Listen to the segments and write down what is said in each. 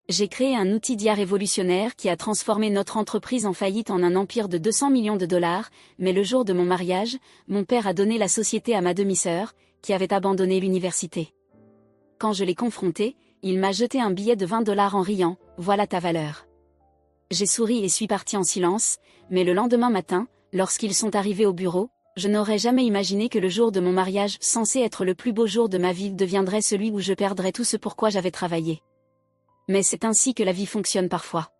J'ai créé un outil d'IA révolutionnaire qui a transformé notre entreprise en faillite en un empire de 200 millions de dollars, mais le jour de mon mariage, mon père a donné la société à ma demi-sœur, qui avait abandonné l'université. Quand je l'ai confronté, il m'a jeté un billet de 20 dollars en riant, « Voilà ta valeur ». J'ai souri et suis parti en silence, mais le lendemain matin, lorsqu'ils sont arrivés au bureau, je n'aurais jamais imaginé que le jour de mon mariage, censé être le plus beau jour de ma vie, deviendrait celui où je perdrais tout ce pourquoi j'avais travaillé. Mais c'est ainsi que la vie fonctionne parfois.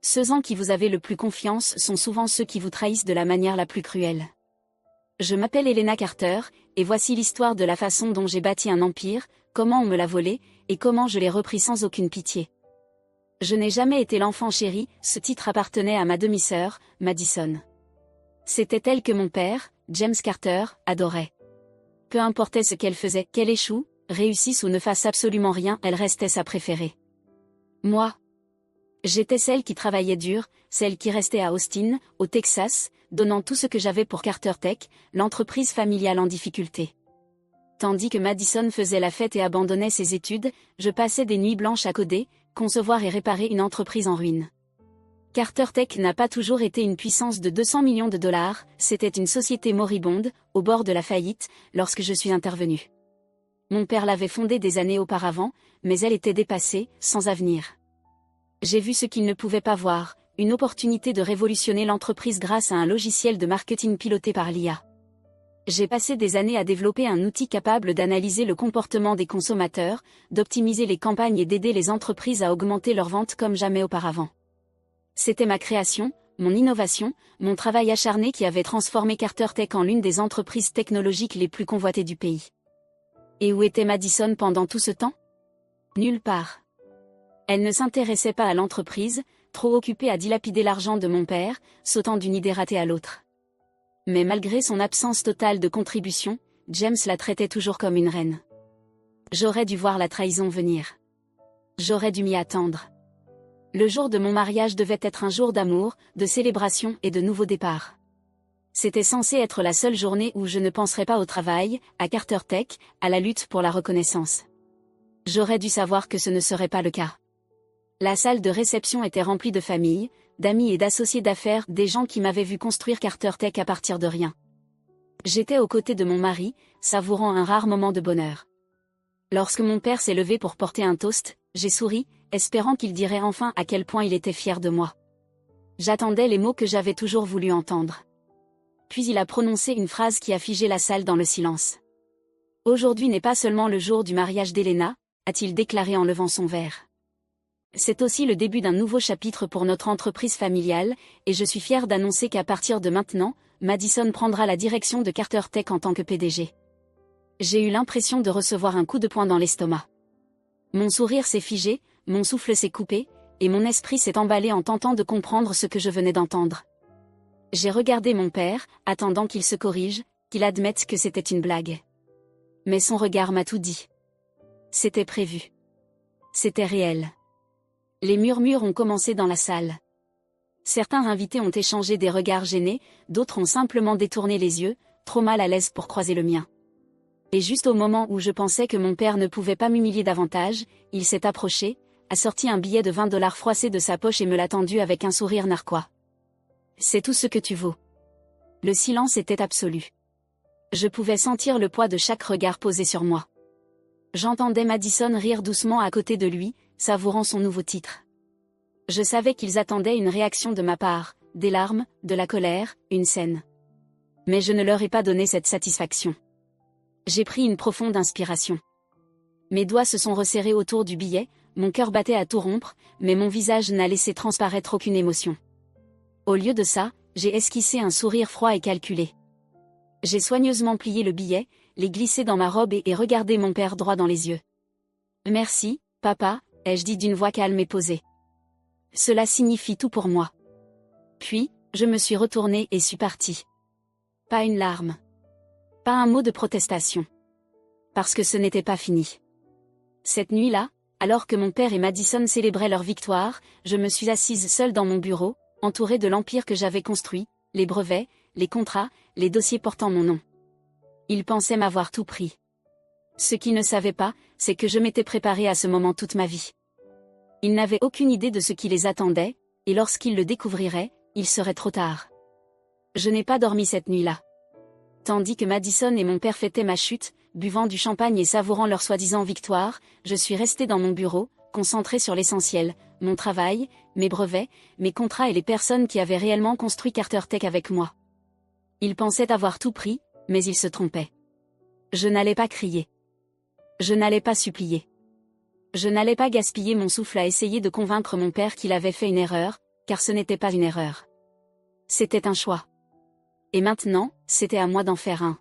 Ceux en qui vous avez le plus confiance sont souvent ceux qui vous trahissent de la manière la plus cruelle. Je m'appelle Helena Carter, et voici l'histoire de la façon dont j'ai bâti un empire, comment on me l'a volé, et comment je l'ai repris sans aucune pitié. Je n'ai jamais été l'enfant chéri, ce titre appartenait à ma demi-sœur, Madison. C'était elle que mon père, James Carter, adorait. Peu importait ce qu'elle faisait, qu'elle échoue, réussisse ou ne fasse absolument rien, elle restait sa préférée. Moi, j'étais celle qui travaillait dur, celle qui restait à Austin, au Texas, donnant tout ce que j'avais pour Carter Tech, l'entreprise familiale en difficulté. Tandis que Madison faisait la fête et abandonnait ses études, je passais des nuits blanches à coder, concevoir et réparer une entreprise en ruine. Carter Tech n'a pas toujours été une puissance de 200 millions de dollars, c'était une société moribonde, au bord de la faillite, lorsque je suis intervenu. Mon père l'avait fondée des années auparavant, mais elle était dépassée, sans avenir. J'ai vu ce qu'il ne pouvait pas voir, une opportunité de révolutionner l'entreprise grâce à un logiciel de marketing piloté par l'IA. J'ai passé des années à développer un outil capable d'analyser le comportement des consommateurs, d'optimiser les campagnes et d'aider les entreprises à augmenter leurs ventes comme jamais auparavant. C'était ma création, mon innovation, mon travail acharné qui avait transformé Carter Tech en l'une des entreprises technologiques les plus convoitées du pays. Et où était Madison pendant tout ce temps? Nulle part. Elle ne s'intéressait pas à l'entreprise, trop occupée à dilapider l'argent de mon père, sautant d'une idée ratée à l'autre. Mais malgré son absence totale de contribution, James la traitait toujours comme une reine. J'aurais dû voir la trahison venir. J'aurais dû m'y attendre. Le jour de mon mariage devait être un jour d'amour, de célébration et de nouveau départ. C'était censé être la seule journée où je ne penserais pas au travail, à Carter Tech, à la lutte pour la reconnaissance. J'aurais dû savoir que ce ne serait pas le cas. La salle de réception était remplie de familles, d'amis et d'associés d'affaires, des gens qui m'avaient vu construire Carter Tech à partir de rien. J'étais aux côtés de mon mari, savourant un rare moment de bonheur. Lorsque mon père s'est levé pour porter un toast, j'ai souri, espérant qu'il dirait enfin à quel point il était fier de moi. J'attendais les mots que j'avais toujours voulu entendre. Puis il a prononcé une phrase qui a figé la salle dans le silence. « Aujourd'hui n'est pas seulement le jour du mariage d'Helena », a-t-il déclaré en levant son verre. C'est aussi le début d'un nouveau chapitre pour notre entreprise familiale, et je suis fier d'annoncer qu'à partir de maintenant, Madison prendra la direction de Carter Tech en tant que PDG. J'ai eu l'impression de recevoir un coup de poing dans l'estomac. Mon sourire s'est figé, mon souffle s'est coupé, et mon esprit s'est emballé en tentant de comprendre ce que je venais d'entendre. J'ai regardé mon père, attendant qu'il se corrige, qu'il admette que c'était une blague. Mais son regard m'a tout dit. C'était prévu. C'était réel. Les murmures ont commencé dans la salle. Certains invités ont échangé des regards gênés, d'autres ont simplement détourné les yeux, trop mal à l'aise pour croiser le mien. Et juste au moment où je pensais que mon père ne pouvait pas m'humilier davantage, il s'est approché, a sorti un billet de 20 dollars froissé de sa poche et me l'a tendu avec un sourire narquois. « C'est tout ce que tu vaux. » Le silence était absolu. Je pouvais sentir le poids de chaque regard posé sur moi. J'entendais Madison rire doucement à côté de lui, savourant son nouveau titre. Je savais qu'ils attendaient une réaction de ma part, des larmes, de la colère, une scène. Mais je ne leur ai pas donné cette satisfaction. J'ai pris une profonde inspiration. Mes doigts se sont resserrés autour du billet, mon cœur battait à tout rompre, mais mon visage n'a laissé transparaître aucune émotion. Au lieu de ça, j'ai esquissé un sourire froid et calculé. J'ai soigneusement plié le billet, l'ai glissé dans ma robe et regardé mon père droit dans les yeux. « Merci, papa », ai-je dit d'une voix calme et posée. Cela signifie tout pour moi. Puis, je me suis retournée et suis partie. Pas une larme. Pas un mot de protestation. Parce que ce n'était pas fini. Cette nuit-là, alors que mon père et Madison célébraient leur victoire, je me suis assise seule dans mon bureau, entourée de l'empire que j'avais construit, les brevets, les contrats, les dossiers portant mon nom. Ils pensaient m'avoir tout pris. Ce qu'ils ne savaient pas, c'est que je m'étais préparée à ce moment toute ma vie. Ils n'avaient aucune idée de ce qui les attendait, et lorsqu'ils le découvriraient, il serait trop tard. Je n'ai pas dormi cette nuit-là. Tandis que Madison et mon père fêtaient ma chute, buvant du champagne et savourant leur soi-disant victoire, je suis restée dans mon bureau, concentrée sur l'essentiel, mon travail, mes brevets, mes contrats et les personnes qui avaient réellement construit Carter Tech avec moi. Ils pensaient avoir tout pris, mais ils se trompaient. Je n'allais pas crier. Je n'allais pas supplier. Je n'allais pas gaspiller mon souffle à essayer de convaincre mon père qu'il avait fait une erreur, car ce n'était pas une erreur. C'était un choix. Et maintenant, c'était à moi d'en faire un.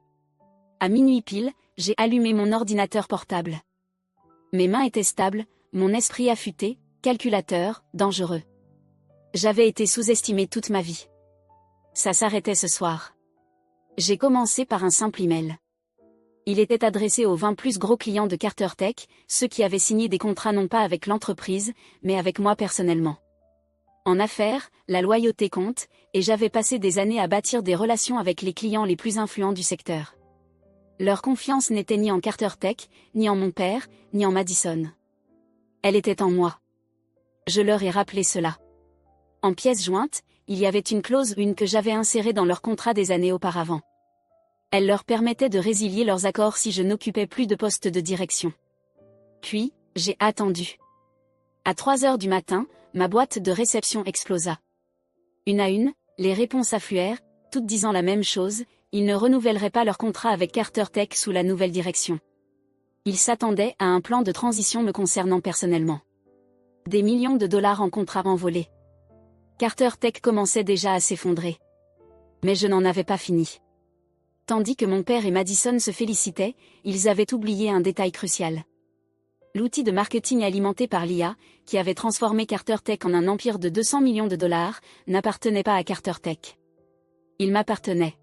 À minuit pile, j'ai allumé mon ordinateur portable. Mes mains étaient stables, mon esprit affûté, calculateur, dangereux. J'avais été sous-estimé toute ma vie. Ça s'arrêtait ce soir. J'ai commencé par un simple email. Il était adressé aux 20 plus gros clients de Carter Tech, ceux qui avaient signé des contrats non pas avec l'entreprise, mais avec moi personnellement. En affaires, la loyauté compte, et j'avais passé des années à bâtir des relations avec les clients les plus influents du secteur. Leur confiance n'était ni en Carter Tech, ni en mon père, ni en Madison. Elle était en moi. Je leur ai rappelé cela. En pièce jointe, il y avait une clause que j'avais insérée dans leur contrat des années auparavant. Elle leur permettait de résilier leurs accords si je n'occupais plus de poste de direction. Puis, j'ai attendu. À 3 heures du matin, ma boîte de réception explosa. Une à une, les réponses affluèrent, toutes disant la même chose, ils ne renouvelleraient pas leur contrat avec Carter Tech sous la nouvelle direction. Ils s'attendaient à un plan de transition me concernant personnellement. Des millions de dollars en contrats envolés. Carter Tech commençait déjà à s'effondrer. Mais je n'en avais pas fini. Tandis que mon père et Madison se félicitaient, ils avaient oublié un détail crucial. L'outil de marketing alimenté par l'IA, qui avait transformé Carter Tech en un empire de 200 millions de dollars, n'appartenait pas à Carter Tech. Il m'appartenait.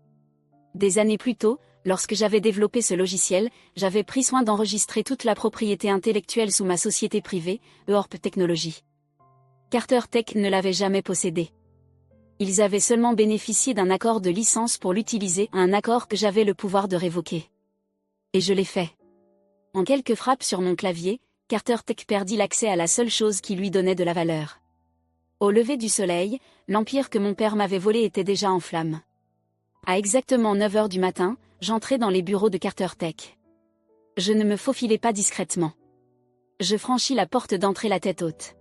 Des années plus tôt, lorsque j'avais développé ce logiciel, j'avais pris soin d'enregistrer toute la propriété intellectuelle sous ma société privée, Eurp Technologies. Carter Tech ne l'avait jamais possédé. Ils avaient seulement bénéficié d'un accord de licence pour l'utiliser, un accord que j'avais le pouvoir de révoquer. Et je l'ai fait. En quelques frappes sur mon clavier, Carter Tech perdit l'accès à la seule chose qui lui donnait de la valeur. Au lever du soleil, l'empire que mon père m'avait volé était déjà en flammes. À exactement 9 heures du matin, j'entrai dans les bureaux de Carter Tech. Je ne me faufilais pas discrètement. Je franchis la porte d'entrée la tête haute.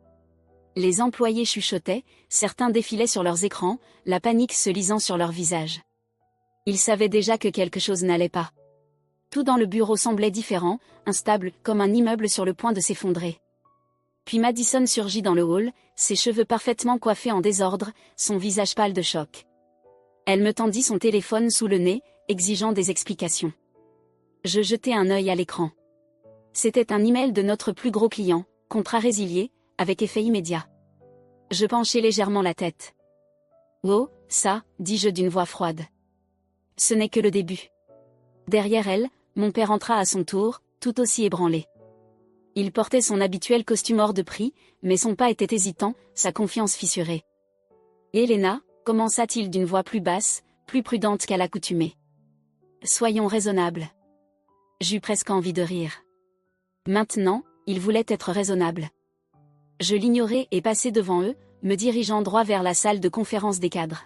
Les employés chuchotaient, certains défilaient sur leurs écrans, la panique se lisant sur leurs visages. Ils savaient déjà que quelque chose n'allait pas. Tout dans le bureau semblait différent, instable, comme un immeuble sur le point de s'effondrer. Puis Madison surgit dans le hall, ses cheveux parfaitement coiffés en désordre, son visage pâle de choc. Elle me tendit son téléphone sous le nez, exigeant des explications. Je jetai un œil à l'écran. C'était un email de notre plus gros client, contrat résilié, avec effet immédiat. Je penchai légèrement la tête. « Oh, ça, dis-je d'une voix froide. Ce n'est que le début. » Derrière elle, mon père entra à son tour, tout aussi ébranlé. Il portait son habituel costume hors de prix, mais son pas était hésitant, sa confiance fissurée. « Helena, commença-t-il d'une voix plus basse, plus prudente qu'à l'accoutumée. Soyons raisonnables. J'eus presque envie de rire. Maintenant, il voulait être raisonnable. Je l'ignorai et passai devant eux, me dirigeant droit vers la salle de conférence des cadres.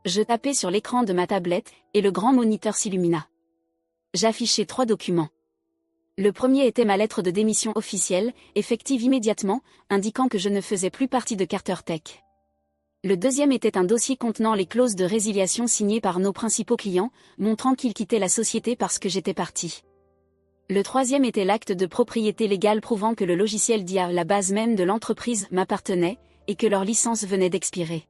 Je tapai sur l'écran de ma tablette, et le grand moniteur s'illumina. J'affichai 3 documents. Le premier était ma lettre de démission officielle, effective immédiatement, indiquant que je ne faisais plus partie de Carter Tech. Le deuxième était un dossier contenant les clauses de résiliation signées par nos principaux clients, montrant qu'ils quittaient la société parce que j'étais parti. Le troisième était l'acte de propriété légale prouvant que le logiciel d'IA, la base même de l'entreprise, m'appartenait, et que leur licence venait d'expirer.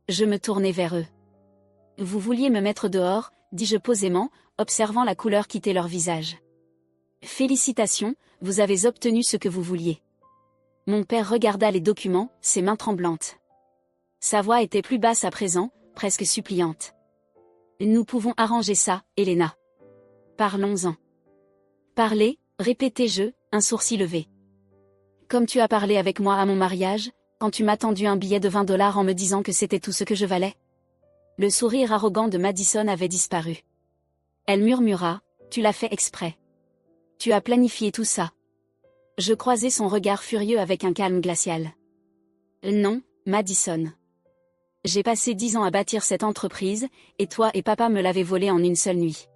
Je me tournai vers eux. « Vous vouliez me mettre dehors » dis-je posément, observant la couleur quitter leur visage. « Félicitations, vous avez obtenu ce que vous vouliez. » Mon père regarda les documents, ses mains tremblantes. Sa voix était plus basse à présent, presque suppliante. « Nous pouvons arranger ça, Helena. Parlons-en. » « Parler » répétai-je, un sourcil levé. « Comme tu as parlé avec moi à mon mariage, quand tu m'as tendu un billet de $20 en me disant que c'était tout ce que je valais. » Le sourire arrogant de Madison avait disparu. Elle murmura, « Tu l'as fait exprès. Tu as planifié tout ça. » Je croisai son regard furieux avec un calme glacial. Non, Madison. J'ai passé 10 ans à bâtir cette entreprise, et toi et papa me l'avez volée en une seule nuit.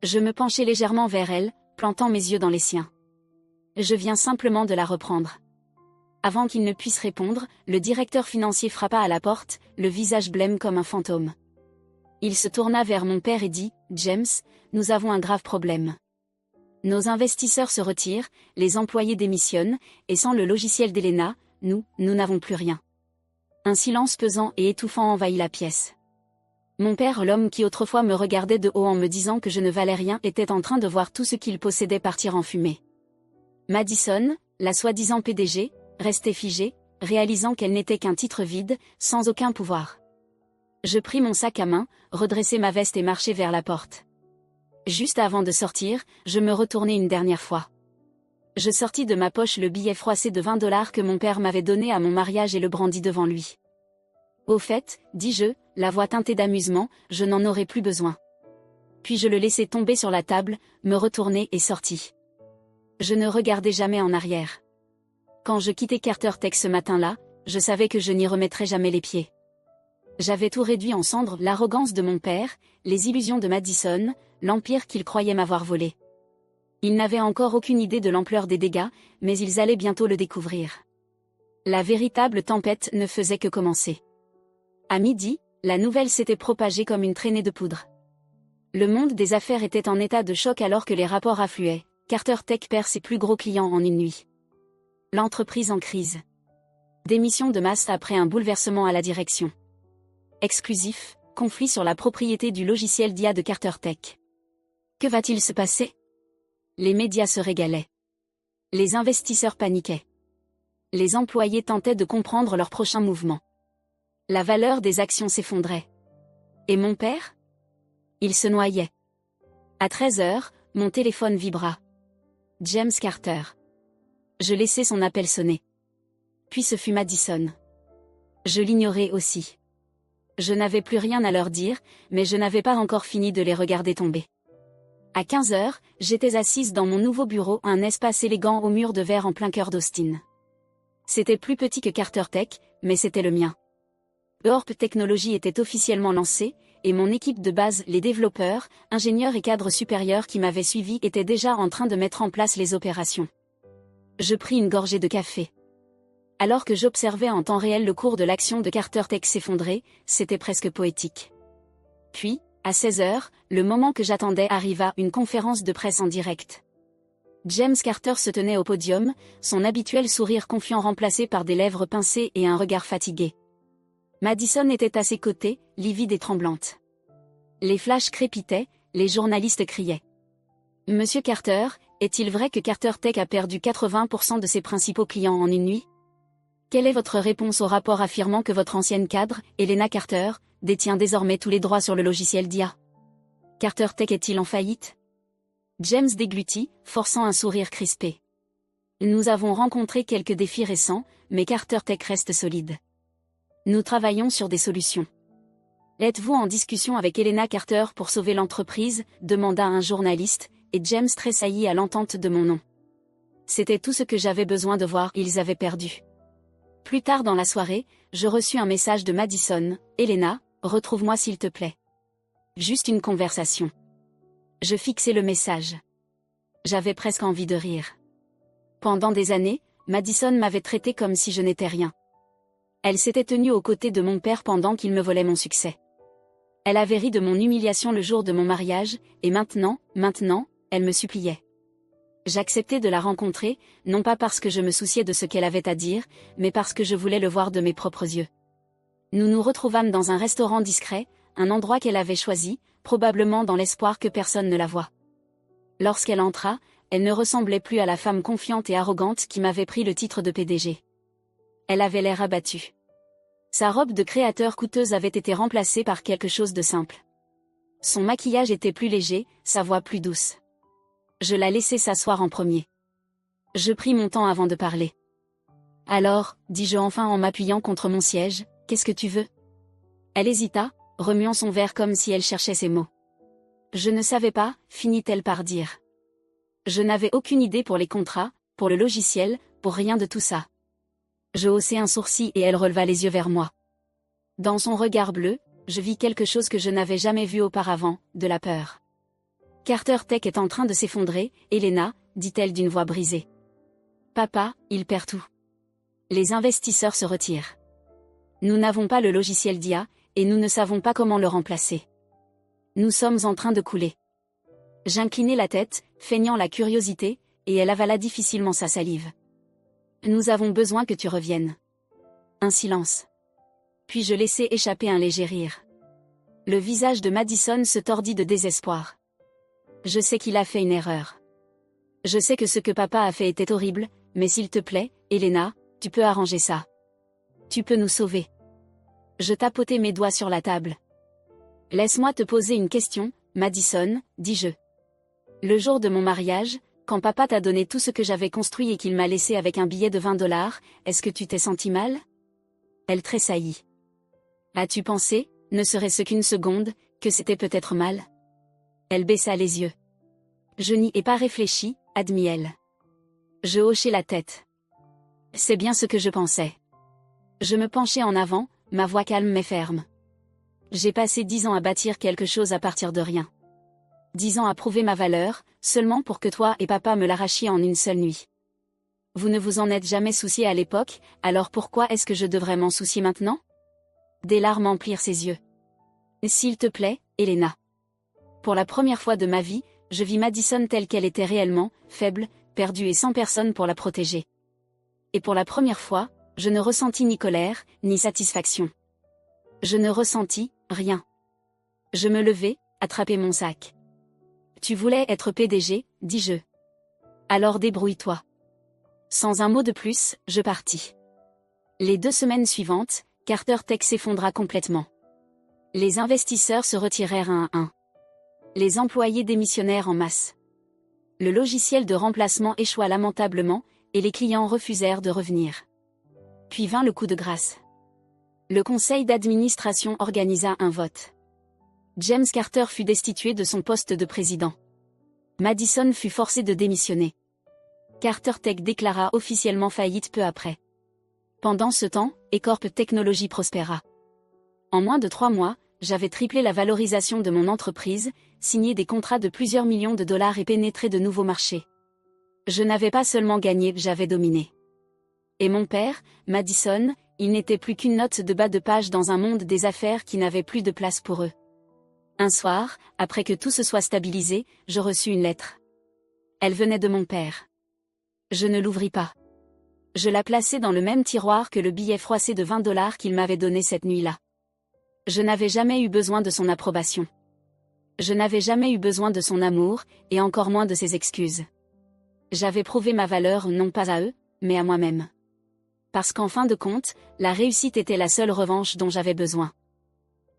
Je me penchai légèrement vers elle, plantant mes yeux dans les siens. Je viens simplement de la reprendre. Avant qu'il ne puisse répondre, le directeur financier frappa à la porte, le visage blême comme un fantôme. Il se tourna vers mon père et dit, « James, nous avons un grave problème. Nos investisseurs se retirent, les employés démissionnent, et sans le logiciel d'Elena, nous n'avons plus rien. » Un silence pesant et étouffant envahit la pièce. Mon père, l'homme qui autrefois me regardait de haut en me disant que je ne valais rien, était en train de voir tout ce qu'il possédait partir en fumée. Madison, la soi-disant PDG, restait figée, réalisant qu'elle n'était qu'un titre vide, sans aucun pouvoir. Je pris mon sac à main, redressai ma veste et marchai vers la porte. Juste avant de sortir, je me retournai une dernière fois. Je sortis de ma poche le billet froissé de 20 $ que mon père m'avait donné à mon mariage et le brandis devant lui. Au fait, dis-je, la voix teintée d'amusement, je n'en aurai plus besoin. Puis je le laissai tomber sur la table, me retournai et sortis. Je ne regardai jamais en arrière. Quand je quittai Carter Tech ce matin-là, je savais que je n'y remettrais jamais les pieds. J'avais tout réduit en cendres, l'arrogance de mon père, les illusions de Madison, l'empire qu'il croyait m'avoir volé. Ils n'avaient encore aucune idée de l'ampleur des dégâts, mais ils allaient bientôt le découvrir. La véritable tempête ne faisait que commencer. À midi, la nouvelle s'était propagée comme une traînée de poudre. Le monde des affaires était en état de choc alors que les rapports affluaient. Carter Tech perd ses plus gros clients en une nuit. L'entreprise en crise. Démission de masse après un bouleversement à la direction. Exclusif, conflit sur la propriété du logiciel d'IA de Carter Tech. Que va-t-il se passer? Les médias se régalaient. Les investisseurs paniquaient. Les employés tentaient de comprendre leur prochain mouvement. La valeur des actions s'effondrait. Et mon père? Il se noyait. À 13h, mon téléphone vibra. James Carter. Je laissai son appel sonner. Puis ce fut Madison. Je l'ignorais aussi. Je n'avais plus rien à leur dire, mais je n'avais pas encore fini de les regarder tomber. À 15h, j'étais assise dans mon nouveau bureau, un espace élégant aux murs de verre en plein cœur d'Austin. C'était plus petit que Carter Tech, mais c'était le mien. Orp Technologies était officiellement lancé, et mon équipe de base, les développeurs, ingénieurs et cadres supérieurs qui m'avaient suivi étaient déjà en train de mettre en place les opérations. Je pris une gorgée de café. Alors que j'observais en temps réel le cours de l'action de Carter Tech s'effondrer, c'était presque poétique. Puis, à 16h, le moment que j'attendais arriva, une conférence de presse en direct. James Carter se tenait au podium, son habituel sourire confiant remplacé par des lèvres pincées et un regard fatigué. Madison était à ses côtés, livide et tremblante. Les flashs crépitaient, les journalistes criaient. « Monsieur Carter, est-il vrai que Carter Tech a perdu 80% de ses principaux clients en une nuit ? Quelle est votre réponse au rapport affirmant que votre ancienne cadre, Elena Carter, détient désormais tous les droits sur le logiciel d'IA? Carter Tech est-il en faillite ? » James déglutit, forçant un sourire crispé. « Nous avons rencontré quelques défis récents, mais Carter Tech reste solide. Nous travaillons sur des solutions. » « Êtes-vous en discussion avec Elena Carter pour sauver l'entreprise ?» demanda un journaliste, et James tressaillit à l'entente de mon nom. C'était tout ce que j'avais besoin de voir, ils avaient perdu. Plus tard dans la soirée, je reçus un message de Madison. « Elena, retrouve-moi s'il te plaît. Juste une conversation. » Je fixai le message. J'avais presque envie de rire. Pendant des années, Madison m'avait traité comme si je n'étais rien. Elle s'était tenue aux côtés de mon père pendant qu'il me volait mon succès. Elle avait ri de mon humiliation le jour de mon mariage, et maintenant, elle me suppliait. J'acceptais de la rencontrer, non pas parce que je me souciais de ce qu'elle avait à dire, mais parce que je voulais le voir de mes propres yeux. Nous nous retrouvâmes dans un restaurant discret, un endroit qu'elle avait choisi, probablement dans l'espoir que personne ne la voie. Lorsqu'elle entra, elle ne ressemblait plus à la femme confiante et arrogante qui m'avait pris le titre de PDG. Elle avait l'air abattue. Sa robe de créateur coûteuse avait été remplacée par quelque chose de simple. Son maquillage était plus léger, sa voix plus douce. Je la laissai s'asseoir en premier. Je pris mon temps avant de parler. « Alors, dis-je enfin en m'appuyant contre mon siège, qu'est-ce que tu veux ?» Elle hésita, remuant son verre comme si elle cherchait ses mots. « Je ne savais pas, finit-elle par dire. Je n'avais aucune idée pour les contrats, pour le logiciel, pour rien de tout ça. Je haussai un sourcil et elle releva les yeux vers moi. Dans son regard bleu, je vis quelque chose que je n'avais jamais vu auparavant, de la peur. Carter Tech est en train de s'effondrer, Elena, dit-elle d'une voix brisée. Papa, il perd tout. Les investisseurs se retirent. Nous n'avons pas le logiciel d'IA, et nous ne savons pas comment le remplacer. Nous sommes en train de couler. J'inclinai la tête, feignant la curiosité, et elle avala difficilement sa salive. Nous avons besoin que tu reviennes. Un silence. Puis je laissai échapper un léger rire. Le visage de Madison se tordit de désespoir. Je sais qu'il a fait une erreur. Je sais que ce que papa a fait était horrible, mais s'il te plaît, Elena, tu peux arranger ça. Tu peux nous sauver. Je tapotai mes doigts sur la table. Laisse-moi te poser une question, Madison, dis-je. Le jour de mon mariage, quand papa t'a donné tout ce que j'avais construit et qu'il m'a laissé avec un billet de $20, est-ce que tu t'es senti mal? Elle tressaillit. As-tu pensé, ne serait-ce qu'une seconde, que c'était peut-être mal? Elle baissa les yeux. Je n'y ai pas réfléchi, admit-elle. Je hochai la tête. C'est bien ce que je pensais. Je me penchai en avant, ma voix calme mais ferme. J'ai passé 10 ans à bâtir quelque chose à partir de rien. 10 ans à prouver ma valeur, seulement pour que toi et papa me l'arrachiez en une seule nuit. Vous ne vous en êtes jamais soucié à l'époque, alors pourquoi est-ce que je devrais m'en soucier maintenant? Des larmes emplirent ses yeux. S'il te plaît, Elena. Pour la première fois de ma vie, je vis Madison telle qu'elle était réellement, faible, perdue et sans personne pour la protéger. Et pour la première fois, je ne ressentis ni colère, ni satisfaction. Je ne ressentis rien. Je me levai, attrapai mon sac. Tu voulais être PDG, dis-je. Alors débrouille-toi. Sans un mot de plus, je partis. Les 2 semaines suivantes, Carter Tech s'effondra complètement. Les investisseurs se retirèrent un à un. Les employés démissionnèrent en masse. Le logiciel de remplacement échoua lamentablement, et les clients refusèrent de revenir. Puis vint le coup de grâce. Le conseil d'administration organisa un vote. James Carter fut destitué de son poste de président. Madison fut forcé de démissionner. Carter Tech déclara officiellement faillite peu après. Pendant ce temps, Ecorp Technologies prospéra. En moins de 3 mois, j'avais triplé la valorisation de mon entreprise, signé des contrats de plusieurs millions de dollars et pénétré de nouveaux marchés. Je n'avais pas seulement gagné, j'avais dominé. Et mon père, Madison, il n'était plus qu'une note de bas de page dans un monde des affaires qui n'avait plus de place pour eux. Un soir, après que tout se soit stabilisé, je reçus une lettre. Elle venait de mon père. Je ne l'ouvris pas. Je la plaçai dans le même tiroir que le billet froissé de $20 qu'il m'avait donné cette nuit-là. Je n'avais jamais eu besoin de son approbation. Je n'avais jamais eu besoin de son amour, et encore moins de ses excuses. J'avais prouvé ma valeur non pas à eux, mais à moi-même. Parce qu'en fin de compte, la réussite était la seule revanche dont j'avais besoin.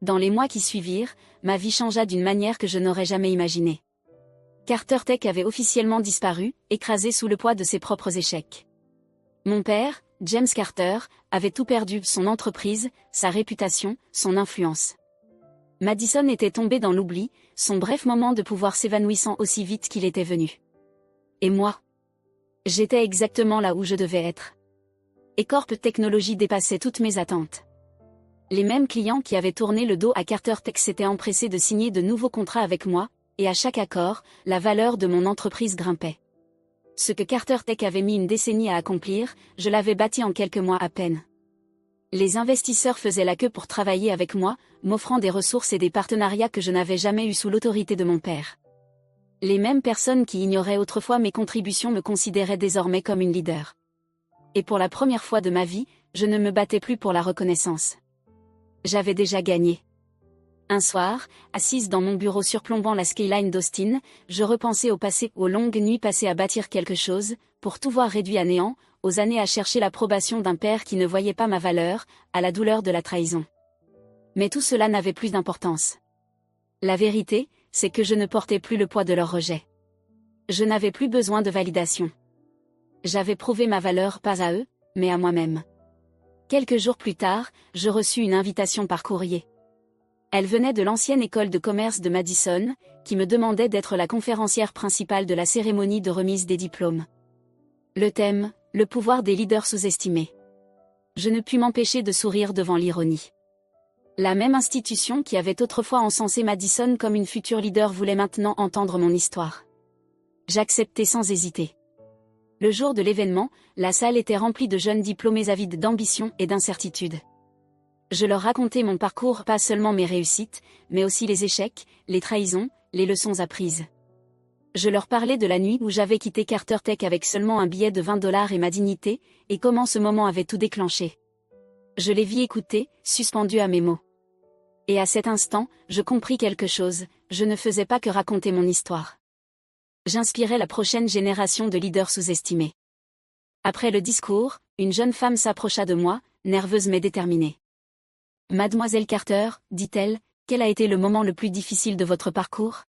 Dans les mois qui suivirent, ma vie changea d'une manière que je n'aurais jamais imaginée. Carter Tech avait officiellement disparu, écrasé sous le poids de ses propres échecs. Mon père, James Carter, avait tout perdu, son entreprise, sa réputation, son influence. Madison était tombé dans l'oubli, son bref moment de pouvoir s'évanouissant aussi vite qu'il était venu. Et moi? J'étais exactement là où je devais être. Ecorp Technologies dépassait toutes mes attentes. Les mêmes clients qui avaient tourné le dos à Carter Tech s'étaient empressés de signer de nouveaux contrats avec moi, et à chaque accord, la valeur de mon entreprise grimpait. Ce que Carter Tech avait mis une décennie à accomplir, je l'avais bâti en quelques mois à peine. Les investisseurs faisaient la queue pour travailler avec moi, m'offrant des ressources et des partenariats que je n'avais jamais eus sous l'autorité de mon père. Les mêmes personnes qui ignoraient autrefois mes contributions me considéraient désormais comme une leader. Et pour la première fois de ma vie, je ne me battais plus pour la reconnaissance. J'avais déjà gagné. Un soir, assise dans mon bureau surplombant la skyline d'Austin, je repensais au passé, aux longues nuits passées à bâtir quelque chose, pour tout voir réduit à néant, aux années à chercher l'approbation d'un père qui ne voyait pas ma valeur, à la douleur de la trahison. Mais tout cela n'avait plus d'importance. La vérité, c'est que je ne portais plus le poids de leur rejet. Je n'avais plus besoin de validation. J'avais prouvé ma valeur pas à eux, mais à moi-même. Quelques jours plus tard, je reçus une invitation par courrier. Elle venait de l'ancienne école de commerce de Madison, qui me demandait d'être la conférencière principale de la cérémonie de remise des diplômes. Le thème, le pouvoir des leaders sous-estimés. Je ne pus m'empêcher de sourire devant l'ironie. La même institution qui avait autrefois encensé Madison comme une future leader voulait maintenant entendre mon histoire. J'acceptai sans hésiter. Le jour de l'événement, la salle était remplie de jeunes diplômés avides d'ambition et d'incertitude. Je leur racontais mon parcours, pas seulement mes réussites, mais aussi les échecs, les trahisons, les leçons apprises. Je leur parlais de la nuit où j'avais quitté Carter Tech avec seulement un billet de $20 et ma dignité, et comment ce moment avait tout déclenché. Je les vis écouter, suspendus à mes mots. Et à cet instant, je compris quelque chose, je ne faisais pas que raconter mon histoire. J'inspirais la prochaine génération de leaders sous-estimés. Après le discours, une jeune femme s'approcha de moi, nerveuse mais déterminée. « Mademoiselle Carter, dit-elle, quel a été le moment le plus difficile de votre parcours ?»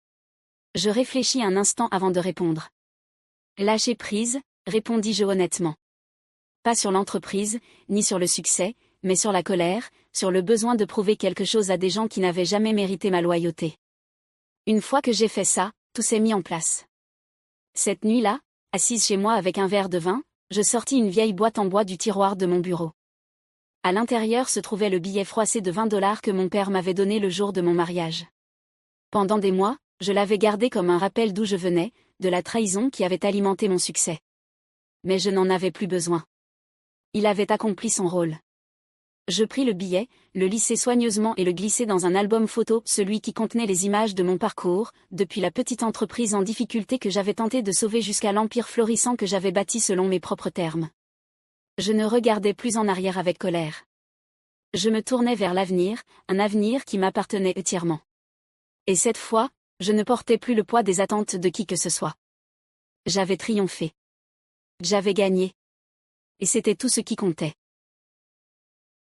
Je réfléchis un instant avant de répondre. « Lâcher prise », répondis-je honnêtement. Pas sur l'entreprise, ni sur le succès, mais sur la colère, sur le besoin de prouver quelque chose à des gens qui n'avaient jamais mérité ma loyauté. Une fois que j'ai fait ça, tout s'est mis en place. Cette nuit-là, assise chez moi avec un verre de vin, je sortis une vieille boîte en bois du tiroir de mon bureau. À l'intérieur se trouvait le billet froissé de $20 que mon père m'avait donné le jour de mon mariage. Pendant des mois, je l'avais gardé comme un rappel d'où je venais, de la trahison qui avait alimenté mon succès. Mais je n'en avais plus besoin. Il avait accompli son rôle. Je pris le billet, le lissai soigneusement et le glissai dans un album photo, celui qui contenait les images de mon parcours, depuis la petite entreprise en difficulté que j'avais tenté de sauver jusqu'à l'empire florissant que j'avais bâti selon mes propres termes. Je ne regardais plus en arrière avec colère. Je me tournais vers l'avenir, un avenir qui m'appartenait entièrement. Et cette fois, je ne portais plus le poids des attentes de qui que ce soit. J'avais triomphé. J'avais gagné. Et c'était tout ce qui comptait.